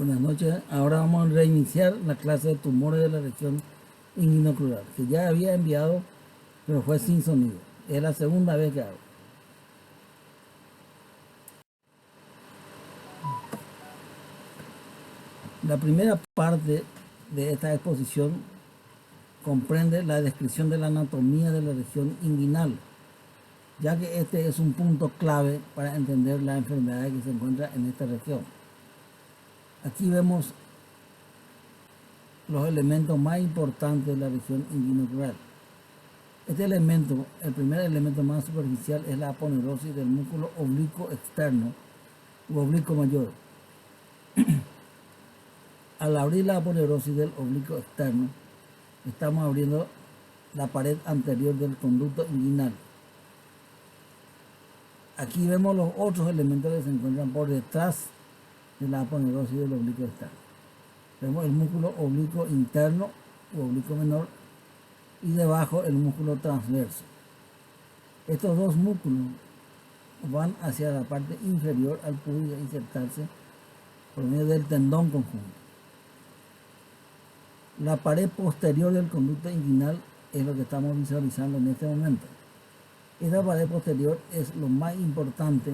Buenas noches. Ahora vamos a reiniciar la clase de tumores de la región inguinocrural, que ya había enviado, pero fue sin sonido. Es la segunda vez que hago. La primera parte de esta exposición comprende la descripción de la anatomía de la región inguinal, ya que este es un punto clave para entender la enfermedad que se encuentra en esta región. Aquí vemos los elementos más importantes de la región inguinocrural. Este elemento, el primer elemento más superficial, es la aponeurosis del músculo oblicuo externo u oblicuo mayor. Al abrir la aponeurosis del oblicuo externo, estamos abriendo la pared anterior del conducto inguinal. Aquí vemos los otros elementos que se encuentran por detrás de la aponeurosis del oblicuo externo. Vemos el músculo oblicuo interno u oblicuo menor y debajo el músculo transverso. Estos dos músculos van hacia la parte inferior al pubis a insertarse por medio del tendón conjunto. La pared posterior del conducto inguinal es lo que estamos visualizando en este momento. Esta pared posterior es lo más importante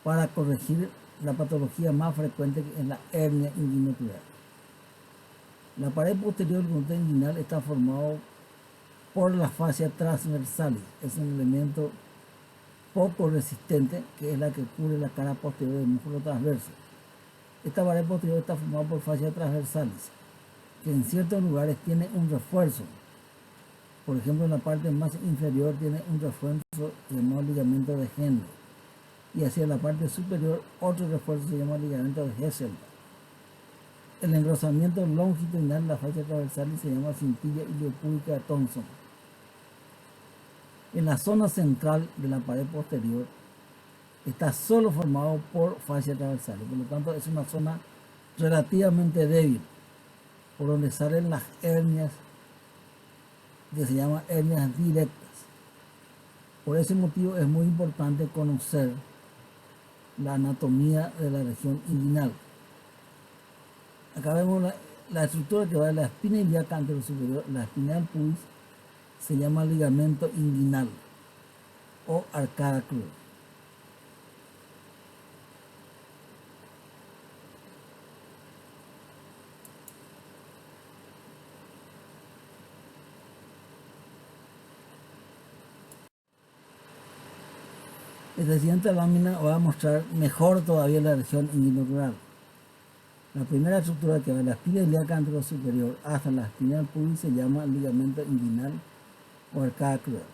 para corregir la patología más frecuente, que es la hernia inguinocrural. La pared posterior del conducto inguinal está formado por la fascia transversalis. Es un elemento poco resistente, que es la que cubre la cara posterior del músculo transverso. Esta pared posterior está formada por fascia transversalis, que en ciertos lugares tiene un refuerzo. Por ejemplo, en la parte más inferior tiene un refuerzo llamado ligamento de Henle, y hacia la parte superior otro refuerzo se llama ligamento de Hesselbach. El engrosamiento longitudinal de la fascia transversalis se llama cintilla iliopúbica de Thomson. En la zona central de la pared posterior está solo formado por fascia transversalis, por lo tanto es una zona relativamente débil, por donde salen las hernias, que se llaman hernias directas. Por ese motivo es muy importante conocer la anatomía de la región inguinal. Acá vemos la estructura que va de la espina ilíaca anterosuperior, la espina del pubis, se llama ligamento inguinal o arcada crural. Esta siguiente lámina va a mostrar mejor todavía la región inguinocrural. La primera estructura que va de la espina ilíaca anterosuperior hasta la espina del pubis se llama ligamento inguinal o arcada crural.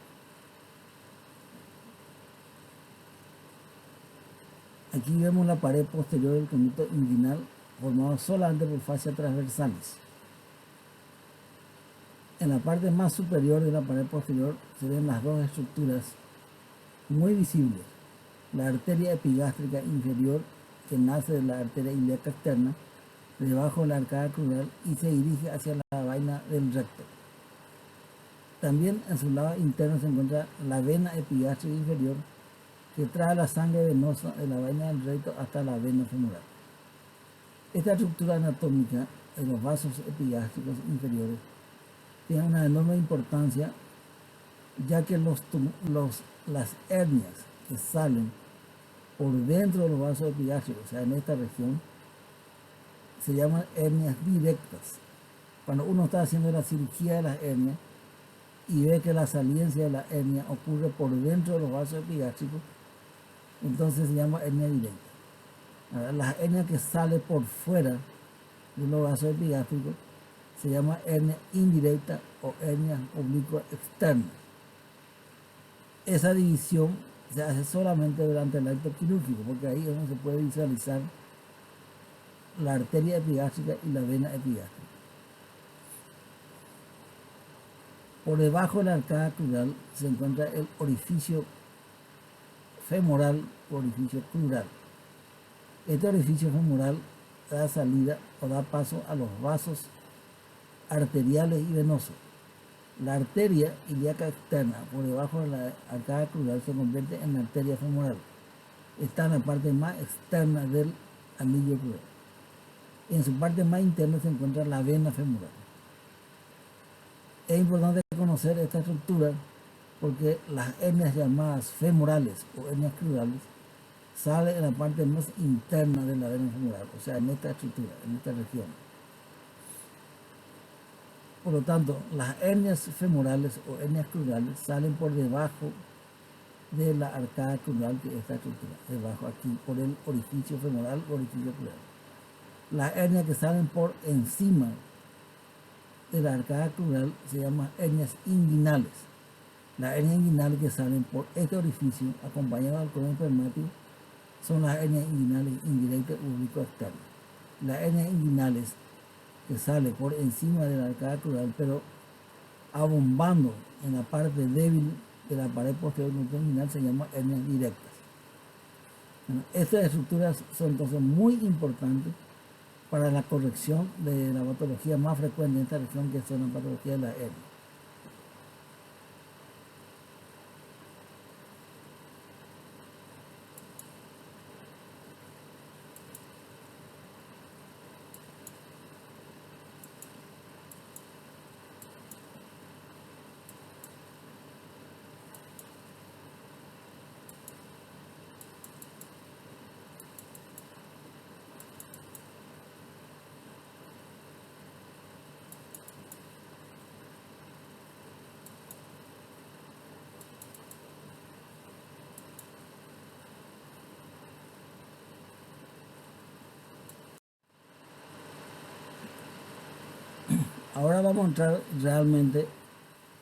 Aquí vemos la pared posterior del conducto inguinal formado solamente por fascia transversalis. En la parte más superior de la pared posterior se ven las dos estructuras muy visibles. La arteria epigástrica inferior, que nace de la arteria ilíaca externa, debajo de la arcada crural, y se dirige hacia la vaina del recto. También en su lado interno se encuentra la vena epigástrica inferior, que trae la sangre venosa de la vaina del recto hasta la vena femoral. Esta estructura anatómica de los vasos epigástricos inferiores tiene una enorme importancia, ya que las hernias que salen por dentro de los vasos epigástricos, o sea, en esta región, se llaman hernias directas. Cuando uno está haciendo la cirugía de las hernias y ve que la saliencia de la hernia ocurre por dentro de los vasos epigástricos, entonces se llama hernia directa. Ahora, las hernias que salen por fuera de los vasos epigástricos se llama hernia indirecta o hernia oblicua externa. Esa división se hace solamente durante el acto quirúrgico, porque ahí es donde se puede visualizar la arteria epigástrica y la vena epigástrica. Por debajo de la arcada crural se encuentra el orificio femoral o orificio crural. Este orificio femoral da salida o da paso a los vasos arteriales y venosos. La arteria ilíaca externa por debajo de la arcada crural se convierte en la arteria femoral. Está en la parte más externa del anillo crural. En su parte más interna se encuentra la vena femoral. Es importante conocer esta estructura porque las hernias llamadas femorales o hernias crurales salen en la parte más interna de la vena femoral, o sea, en esta estructura, en esta región. Por lo tanto, las hernias femorales o hernias crurales salen por debajo de la arcada crural, que es esta estructura, debajo aquí, por el orificio femoral o orificio crural. Las hernias que salen por encima de la arcada crural se llaman hernias inguinales. Las hernias inguinales que salen por este orificio, acompañadas del cordón espermático, son las hernias inguinales indirectas ubico-externas. Las hernias inguinales que salen por encima de la arcada crural, pero abombando en la parte débil de la pared posterior inguinal, se llaman hernias directas. Bueno, estas estructuras son entonces muy importantes para la corrección de la patología más frecuente en esta región, que son las patologías de la hernia. Ahora vamos a entrar realmente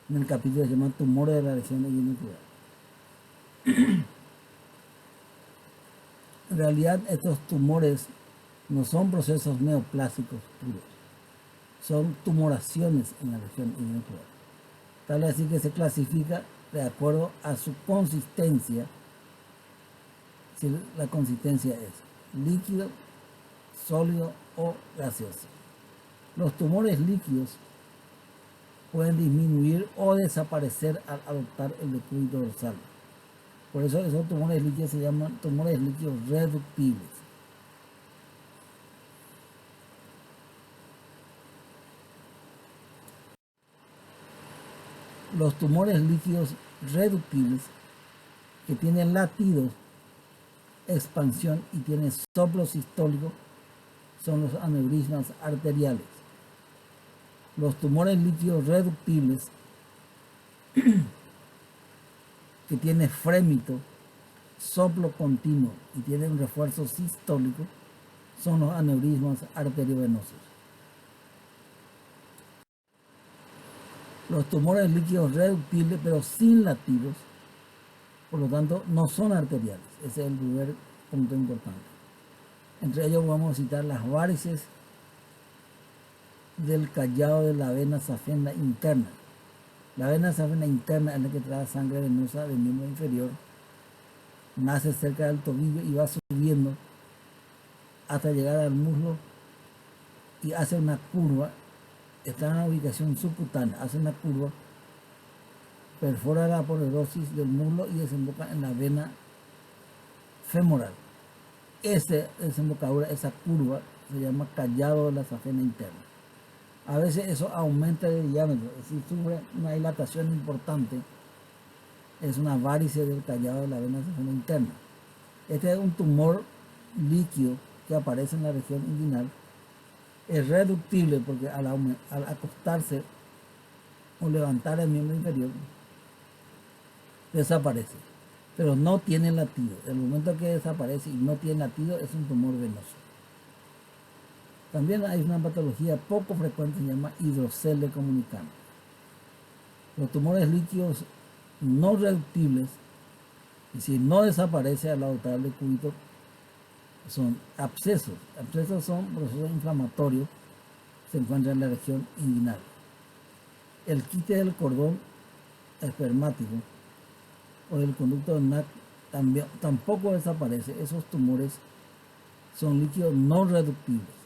en el capítulo que se llama tumores de la región inguinal. En realidad, estos tumores no son procesos neoplásicos puros, son tumoraciones en la región inguinal. Tal así que se clasifica de acuerdo a su consistencia, si la consistencia es líquido, sólido o gaseoso. Los tumores líquidos pueden disminuir o desaparecer al adoptar el decúbito dorsal. Por eso esos tumores líquidos se llaman tumores líquidos reductibles. Los tumores líquidos reductibles que tienen latidos, expansión y tienen soplo sistólico son los aneurismas arteriales. Los tumores líquidos reductibles que tienen frémito, soplo continuo y tienen un refuerzo sistólico son los aneurismas arteriovenosos. Los tumores líquidos reductibles pero sin latidos, por lo tanto, no son arteriales. Ese es el primer punto importante. Entre ellos vamos a citar las varices del callado de la vena safena interna. La vena safena interna es la que trae sangre venosa del miembro inferior, nace cerca del tobillo y va subiendo hasta llegar al muslo y hace una curva, está en una ubicación subcutánea, hace una curva, perfora la aponeurositis del muslo y desemboca en la vena femoral. Esa desembocadura, esa curva, se llama callado de la safena interna. A veces eso aumenta de diámetro, es decir, sufre una dilatación importante, es una varice del callado de la vena safena interna. Este es un tumor líquido que aparece en la región inguinal. Es reductible porque al acostarse o levantar el miembro inferior desaparece, pero no tiene latido. El momento que desaparece y no tiene latido es un tumor venoso. También hay una patología poco frecuente, se llama hidrocele comunicante. Los tumores líquidos no reductibles, es decir, no desaparece al adoptar el decúbito, son abscesos. Abscesos son procesos inflamatorios, se encuentran en la región inguinal. El quiste del cordón espermático o del conducto de NAC tampoco desaparece. Esos tumores son líquidos no reductibles.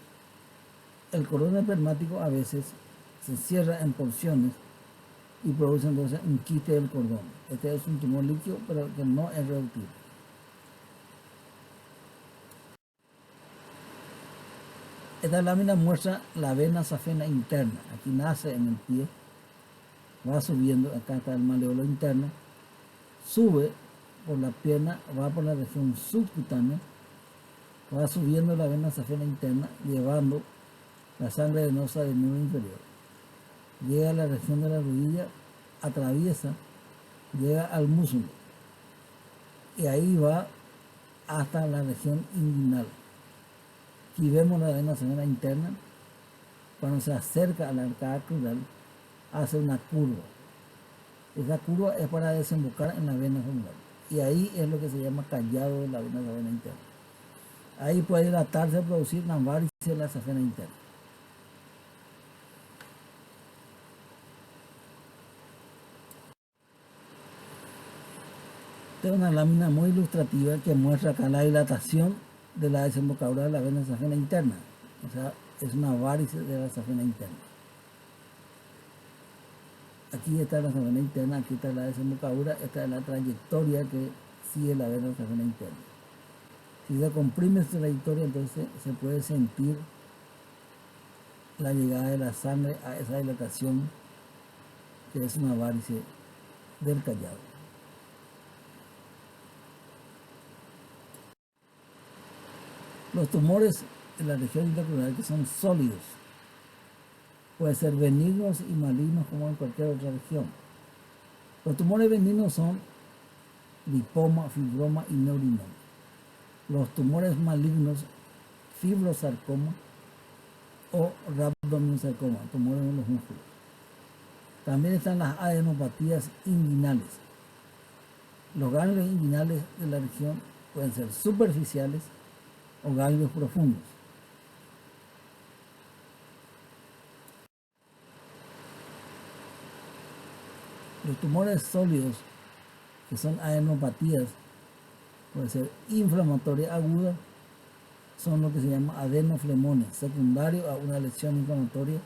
El cordón espermático a veces se cierra en porciones y produce entonces un quiste del cordón. Este es un tumor líquido, pero que no es reductible. Esta lámina muestra la vena safena interna. Aquí nace en el pie, va subiendo, acá está el maleolo interno, sube por la pierna, va por la región subcutánea, va subiendo la vena safena interna, llevando la sangre venosa del miembro inferior. Llega a la región de la rodilla, atraviesa, llega al músculo y ahí va hasta la región inguinal. Aquí vemos la vena safena interna. Cuando se acerca a la arcada crural, hace una curva. Esa curva es para desembocar en la vena femoral. Y ahí es lo que se llama callado de la vena safena interna. Ahí puede dilatarse y producir una varice de la safena interna. Esta es una lámina muy ilustrativa que muestra acá la dilatación de la desembocadura de la vena safena interna. O sea, es una varice de la safena interna. Aquí está la safena interna, aquí está la desembocadura, esta es la trayectoria que sigue la vena safena interna. Si se comprime esta trayectoria, entonces se puede sentir la llegada de la sangre a esa dilatación, que es una varice del callado. Los tumores en la región intracraneal que son sólidos, pueden ser benignos y malignos como en cualquier otra región. Los tumores benignos son lipoma, fibroma y neurinoma. Los tumores malignos, fibrosarcoma o rhabdomyosarcoma, tumores en los músculos. También están las adenopatías inguinales. Los ganglios inguinales de la región pueden ser superficiales o ganglios profundos. Los tumores sólidos, que son adenopatías, puede ser inflamatoria aguda, son lo que se llama adenoflemones, secundario a una lesión inflamatoria,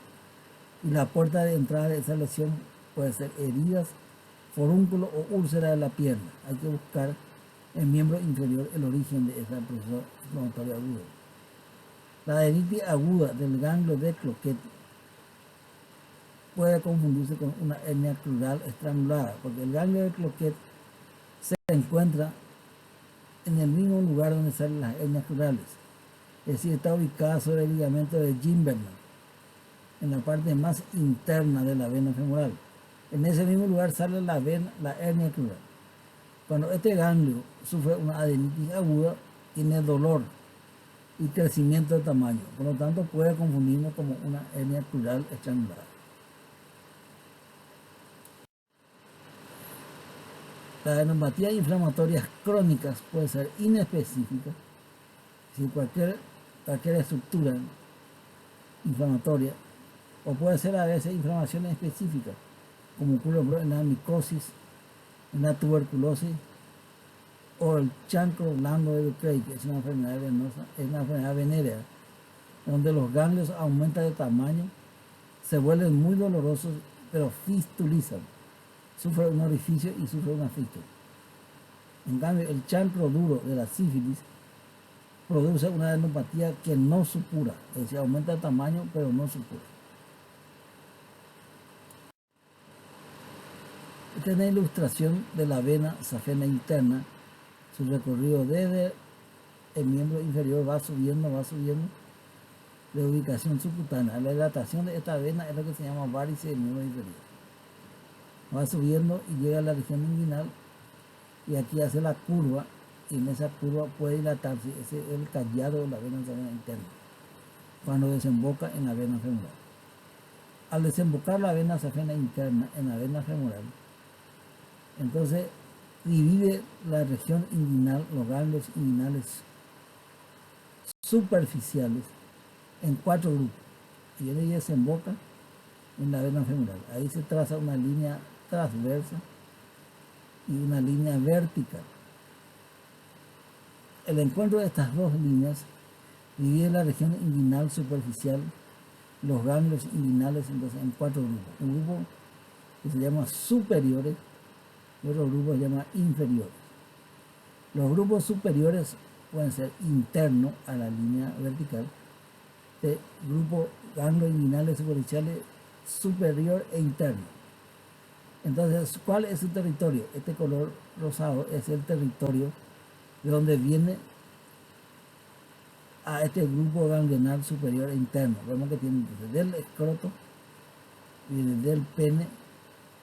y la puerta de entrada de esa lesión puede ser heridas, forúnculo o úlcera de la pierna. Hay que buscar el miembro inferior el origen de ese proceso inflamatorio agudo. La adenitis aguda del ganglio de Cloquet puede confundirse con una hernia crural estrangulada, porque el ganglio de Cloquet se encuentra en el mismo lugar donde salen las hernias crurales, es decir, está ubicada sobre el ligamento de Gimberman, en la parte más interna de la vena femoral. En ese mismo lugar sale la hernia crural. Cuando este ganglio sufre una adenitis aguda, tiene dolor y crecimiento de tamaño, por lo tanto puede confundirnos como una hernia crural estrangulada. Las adenopatías inflamatorias crónicas pueden ser inespecíficas, si cualquier estructura inflamatoria, o puede ser a veces inflamaciones específicas, como ocurre en la micosis, en la tuberculosis o el chancro blando de Ducrey, que es una enfermedad venosa, es una enfermedad venérea, donde los ganglios aumentan de tamaño, se vuelven muy dolorosos, pero fistulizan. Sufre un orificio y sufre una fístula. En cambio, el chancro duro de la sífilis produce una adenopatía que no supura, es decir, aumenta de tamaño, pero no supura. Esta es una ilustración de la vena safena interna. Su recorrido desde el miembro inferior va subiendo de ubicación subcutánea. La dilatación de esta vena es lo que se llama varice del miembro inferior. Va subiendo y llega a la región inguinal y aquí hace la curva, y en esa curva puede dilatarse, ese es el callado de la vena safena interna, cuando desemboca en la vena femoral. Al desembocar la vena safena interna en la vena femoral, entonces divide la región inguinal, los ganglios inguinales superficiales, en 4 grupos, y él desemboca en la vena femoral. Ahí se traza una línea transversa y una línea vertical. El encuentro de estas dos líneas divide la región inguinal superficial, los ganglios inguinales, entonces en 4 grupos. Un grupo que se llama superiores y otro grupo se llama inferiores. Los grupos superiores pueden ser internos a la línea vertical de grupo ganglios inguinales superficiales superior e interno. Entonces, ¿cuál es su territorio? Este color rosado es el territorio de donde viene a este grupo ganglionar superior e interno. Vemos que tiene desde el escroto y desde el pene,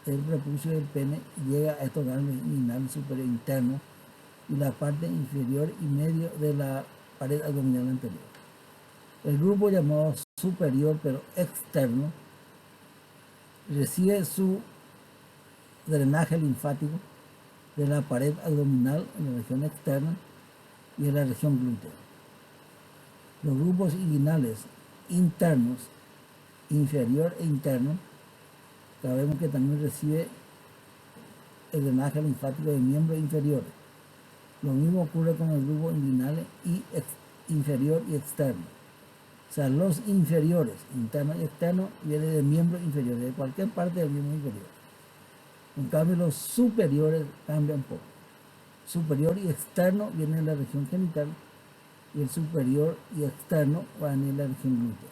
el prepucio del pene, llega a estos ganglios inguinales superior e interno y la parte inferior y medio de la pared abdominal anterior. El grupo llamado superior pero externo recibe su drenaje linfático de la pared abdominal en la región externa y en la región glútea. Los grupos inguinales internos, inferior e interno, sabemos que también recibe el drenaje linfático de miembros inferiores. Lo mismo ocurre con el grupo inguinal inferior y externo. O sea, los inferiores, interno y externo, vienen de miembros inferiores, de cualquier parte del miembro inferior. En cambio, los superiores cambian un poco. Superior y externo viene de la región genital y el superior y externo van en la región glútea.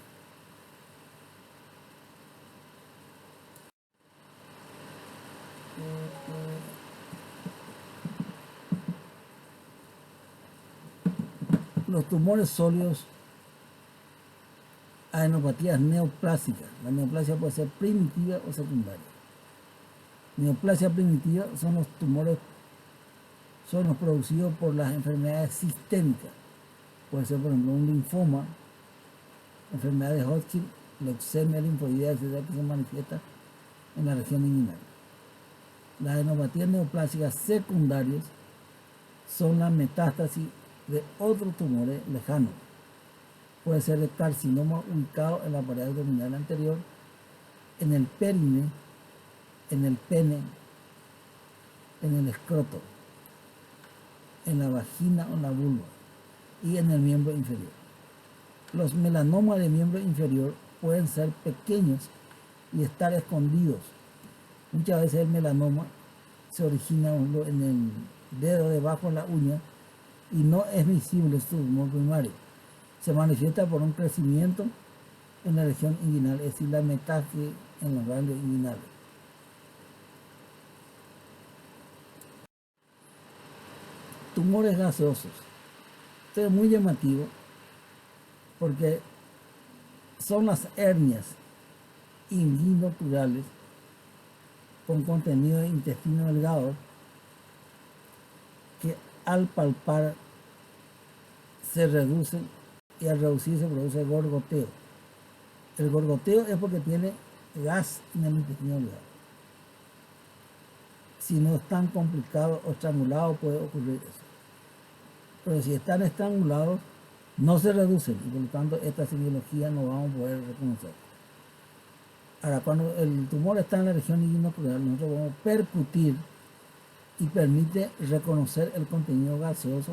Los tumores sólidos, adenopatías neoplásicas. La neoplasia puede ser primitiva o secundaria. Neoplasia primitiva son los tumores producidos por las enfermedades sistémicas. Puede ser, por ejemplo, un linfoma, enfermedad de Hodgkin, leucemia linfoidea, etc., que se manifiesta en la región inguinal. Las adenopatías neoplásicas secundarias son la metástasis de otros tumores lejanos. Puede ser el carcinoma ubicado en la pared abdominal anterior, en el perine, en el pene, en el escroto, en la vagina o en la vulva y en el miembro inferior. Los melanomas de miembro inferior pueden ser pequeños y estar escondidos. Muchas veces el melanoma se origina en el dedo debajo de la uña y no es visible su tumor primario. Se manifiesta por un crecimiento en la región inguinal, es decir, la metástasis en los ganglios inguinales. Tumores gaseosos. Esto es muy llamativo porque son las hernias inguinoculares con contenido de intestino delgado que al palpar se reducen y al reducirse se produce gorgoteo. El gorgoteo es porque tiene gas en el intestino delgado. Si no están complicados o estrangulados puede ocurrir eso. Pero si están estrangulados no se reducen y por lo tanto esta semiología no vamos a poder reconocer. Ahora, cuando el tumor está en la región inguinocular, nosotros vamos a percutir y permite reconocer el contenido gaseoso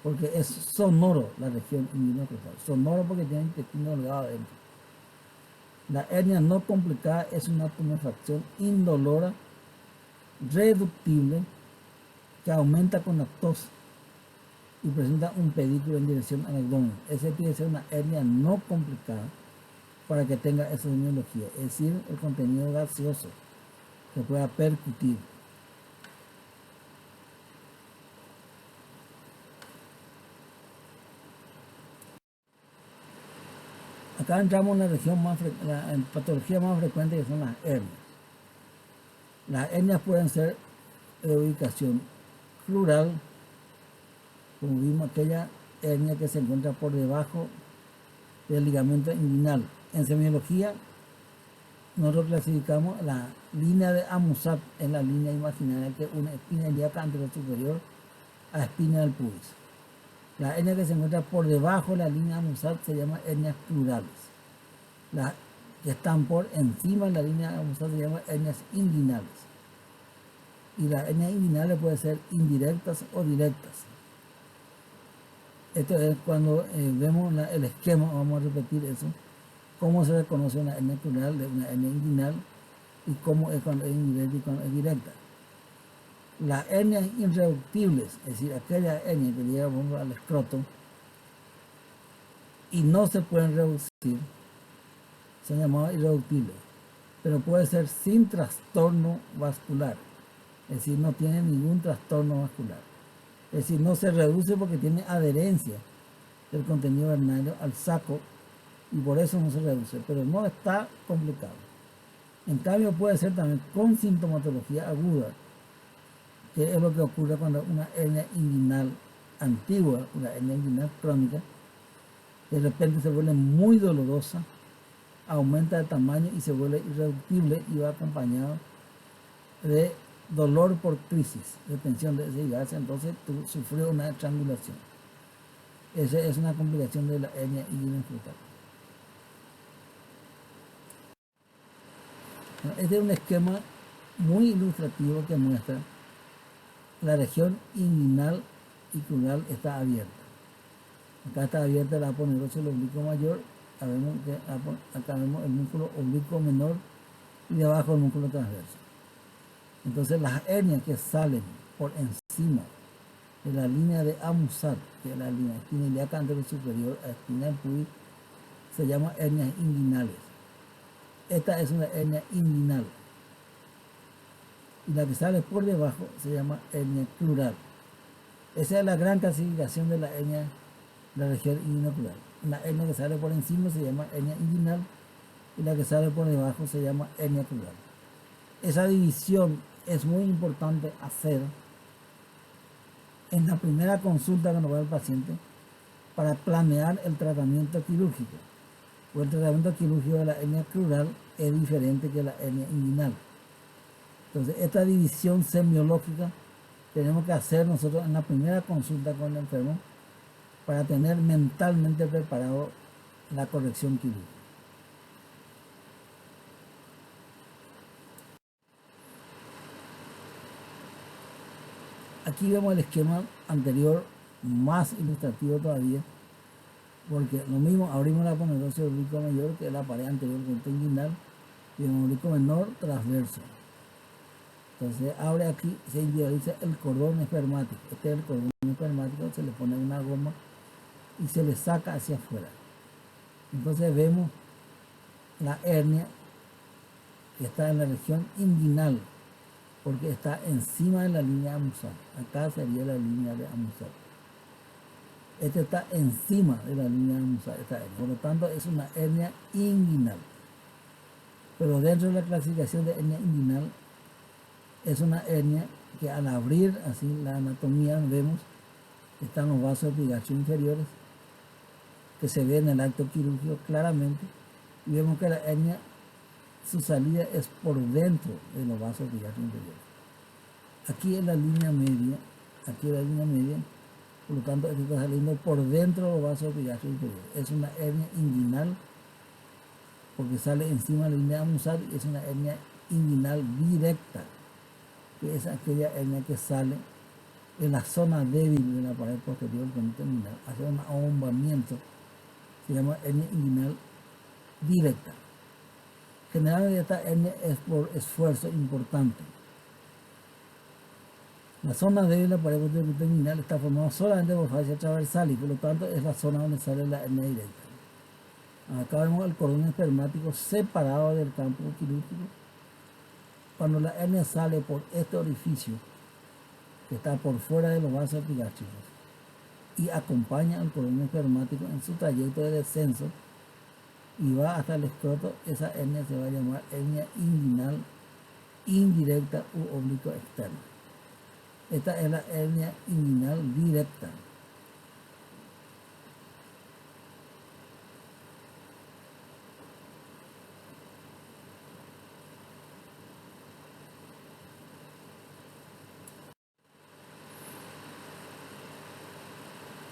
porque es sonoro la región inguinocular. Sonoro porque tiene intestino delgado adentro. La hernia no complicada es una tumefacción indolora, reductible, que aumenta con la tos y presenta un pedículo en dirección al abdomen. Ese tiene que ser una hernia no complicada para que tenga esa semiología, es decir, el contenido gaseoso que pueda percutir. Acá entramos en la región en patología más frecuente, que son las hernias. Las hernias pueden ser de ubicación crural, como vimos aquella hernia que se encuentra por debajo del ligamento inguinal. En semiología, nosotros clasificamos la línea de Amusat en la línea imaginaria que une espina ilíaca anterior superior a espina del pubis. La hernia que se encuentra por debajo de la línea de Amusat se llama hernias crurales. Las que están por encima de la línea de Amusat se llaman hernias inguinales. Y las hernias inguinales pueden ser indirectas o directas. Esto es cuando vemos el esquema, vamos a repetir eso, cómo se reconoce una hernia crural de una hernia inguinal y cómo es cuando es indirecta y cuando es directa. Las hernias irreductibles, es decir, aquella hernia que llega al escroto, y no se pueden reducir, son llamados irreductibles, pero puede ser sin trastorno vascular, es decir, no tiene ningún trastorno vascular, es decir, no se reduce porque tiene adherencia del contenido venario al saco y por eso no se reduce, pero no está complicado. En cambio puede ser también con sintomatología aguda, que es lo que ocurre cuando una hernia inguinal antigua, una hernia inguinal crónica, de repente se vuelve muy dolorosa, aumenta de tamaño y se vuelve irreductible y va acompañado de dolor por crisis, de tensión de deshidratarse, entonces tú sufrió una estrangulación. Esa es una complicación de la hernia inguinal frontal. Este es un esquema muy ilustrativo que muestra la región inguinal y crural está abierta. Acá está abierta la aponeurosio del oblicuo mayor, acá vemos el músculo oblicuo menor y debajo el músculo transverso. Entonces las hernias que salen por encima de la línea de Amusat, que es la línea espina ilíaca anterior superior a espina del pubis, se llaman hernias inguinales. Esta es una hernia inguinal. Y la que sale por debajo se llama hernia crural. Esa es la gran clasificación de la hernia, la región inguinocrural. Una hernia que sale por encima se llama hernia inguinal y la que sale por debajo se llama hernia crural. Esa división es muy importante hacer en la primera consulta que nos va el paciente para planear el tratamiento quirúrgico. Pues el tratamiento quirúrgico de la hernia crural es diferente que la hernia inguinal. Entonces, esta división semiológica tenemos que hacer nosotros en la primera consulta con el enfermo para tener mentalmente preparado la corrección quirúrgica. Aquí vemos el esquema anterior, más ilustrativo todavía, porque lo mismo, abrimos la aponeurosio del oblicuo mayor, que es la pared anterior del inguinal, y el oblicuo menor transverso. Entonces abre aquí, se individualiza el cordón espermático. Este es el cordón espermático, se le pone una goma y se le saca hacia afuera. Entonces vemos la hernia que está en la región inguinal, porque está encima de la línea de Amusat. Acá sería la línea de Amusat. Este está encima de la línea de Amusat, esta hernia. Por lo tanto, es una hernia inguinal. Pero dentro de la clasificación de hernia inguinal, es una hernia que al abrir así la anatomía vemos están los vasos epigástricos inferiores que se ve en el acto quirúrgico claramente y vemos que la hernia, su salida es por dentro de los vasos epigástricos inferiores. Aquí es la línea media, aquí es la línea media, por lo tanto esto está saliendo por dentro de los vasos epigástricos inferiores. Es una hernia inguinal porque sale encima de la línea de Amusat y es una hernia inguinal directa, que es aquella hernia que sale en la zona débil de la pared posterior del conducto inguinal, hace un ahombamiento, se llama hernia inguinal directa. Generalmente esta hernia es por esfuerzo importante. La zona débil de la pared posterior del conducto inguinal está formada solamente por fascia transversal y por lo tanto es la zona donde sale la hernia directa. Acá vemos el cordón espermático separado del campo quirúrgico. Cuando la hernia sale por este orificio, que está por fuera de los vasos epigástricos, y acompaña al cordón espermático en su trayecto de descenso y va hasta el escroto, esa hernia se va a llamar hernia inguinal indirecta u oblicuo externa. Esta es la hernia inguinal directa.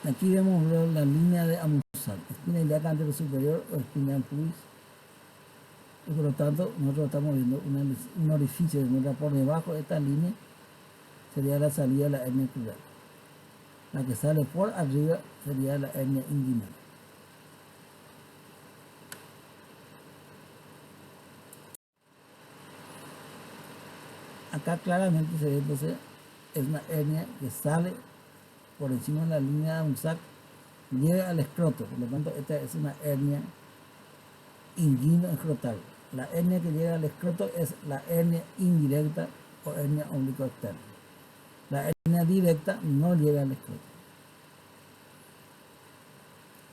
Aquí vemos la línea de Amusat, espina ilíaca anterior superior o espina del pubis. Y por lo tanto, nosotros estamos viendo un orificio que encuentra por debajo de esta línea, sería la salida de la hernia crural. La que sale por arriba sería la hernia inguinal. Acá claramente se ve entonces, es una hernia que sale por encima de la línea de Amusat llega al escroto, por lo tanto esta es una hernia inguino-escrotal. La hernia que llega al escroto es la hernia indirecta o hernia oblicuo-externa. La hernia directa no llega al escroto.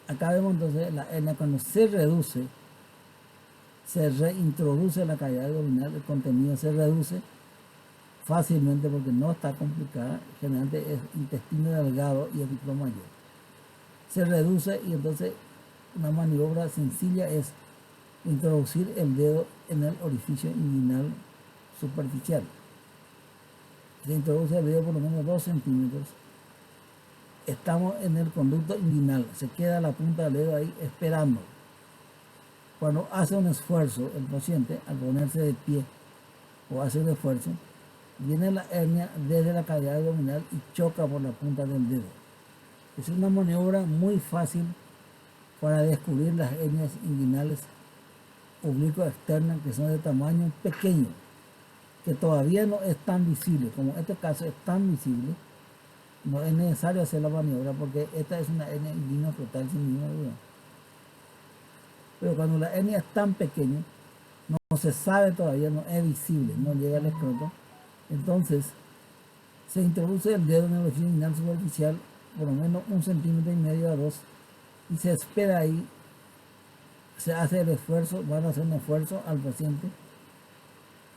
Acá vemos entonces la hernia cuando se reduce, se reintroduce la cavidad abdominal, el contenido se reduce fácilmente porque no está complicada, generalmente es intestino delgado y epíclo mayor. Se reduce y entonces una maniobra sencilla es introducir el dedo en el orificio inguinal superficial. Se introduce el dedo por lo menos 2 centímetros. Estamos en el conducto inguinal, se queda la punta del dedo ahí esperando. Cuando hace un esfuerzo el paciente, al ponerse de pie o hace un esfuerzo, viene la hernia desde la cavidad abdominal y choca por la punta del dedo. Es una maniobra muy fácil para descubrir las hernias inguinales oblicuas externas que son de tamaño pequeño, que todavía no es tan visible, como este caso es tan visible, no es necesario hacer la maniobra porque esta es una hernia inguino-escrotal sin ninguna duda. Pero cuando la hernia es tan pequeña, no se sabe todavía, no es visible, no llega al escroto, entonces se introduce el dedo en el orificio inguinal superficial por lo menos 1,5 centímetros a 2 y se espera ahí, se hace el esfuerzo, van a hacer un esfuerzo al paciente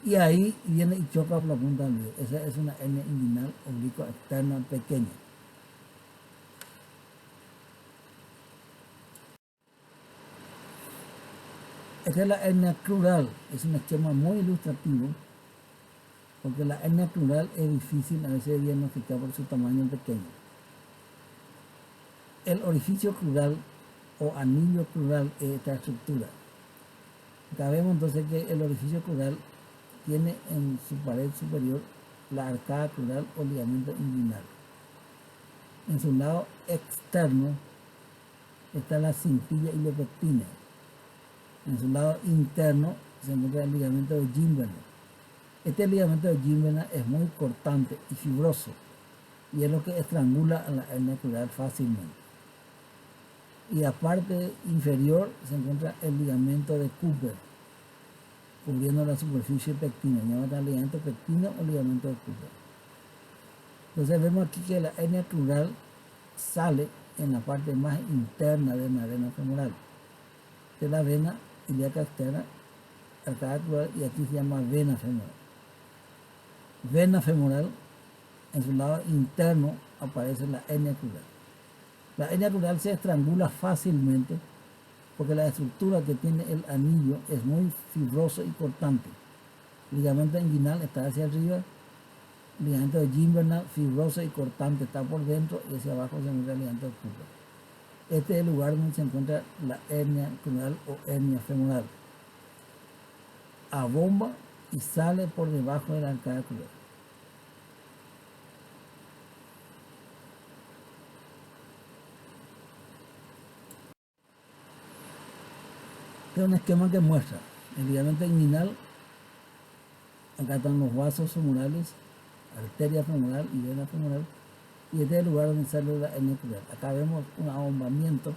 y ahí viene y choca por la punta del dedo. Esa es una hernia inguinal oblicua externa pequeña. Esta es la hernia crural, es un esquema muy ilustrativo porque la hernia crural es difícil a veces de diagnosticar por su tamaño pequeño. El orificio crural o anillo crural es esta estructura. Acá vemos entonces que el orificio crural tiene en su pared superior la arcada crural o ligamento inguinal. En su lado externo está la cintilla iliopectina. En su lado interno se encuentra el ligamento de Gimberna. Este ligamento de Gimberna es muy cortante y fibroso y es lo que estrangula a la hernia crural fácilmente. Y la parte inferior se encuentra el ligamento de Cooper, cubriendo la superficie pectina, llamada ligamento pectino o ligamento de Cooper. Entonces vemos aquí que la hernia crural sale en la parte más interna de la vena femoral, de la vena ilíaca externa, arcada crural, y aquí se llama vena femoral. Vena femoral, en su lado interno aparece la hernia crural. La hernia crural se estrangula fácilmente porque la estructura que tiene el anillo es muy fibroso y cortante. El ligamento inguinal está hacia arriba, el ligamento de Gimberna fibroso y cortante está por dentro y hacia abajo se encuentra el ligamento de Cooper. Este es el lugar donde se encuentra la hernia crural o hernia femoral. Abomba y sale por debajo de la arcada crural. Este es un esquema que muestra el ligamento inguinal. Acá están los vasos femorales, arteria femoral y vena femoral. Y este es el lugar donde sale la hernia crural. Acá vemos un abombamiento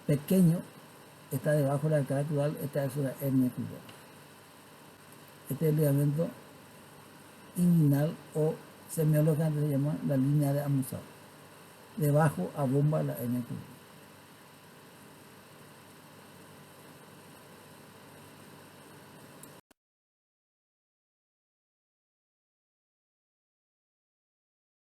pequeño, está debajo de la arcada crural, esta es una hernia crural. Este es el ligamento inguinal o semiológicamente se llama la línea de Amusado. Debajo abomba la hernia crural.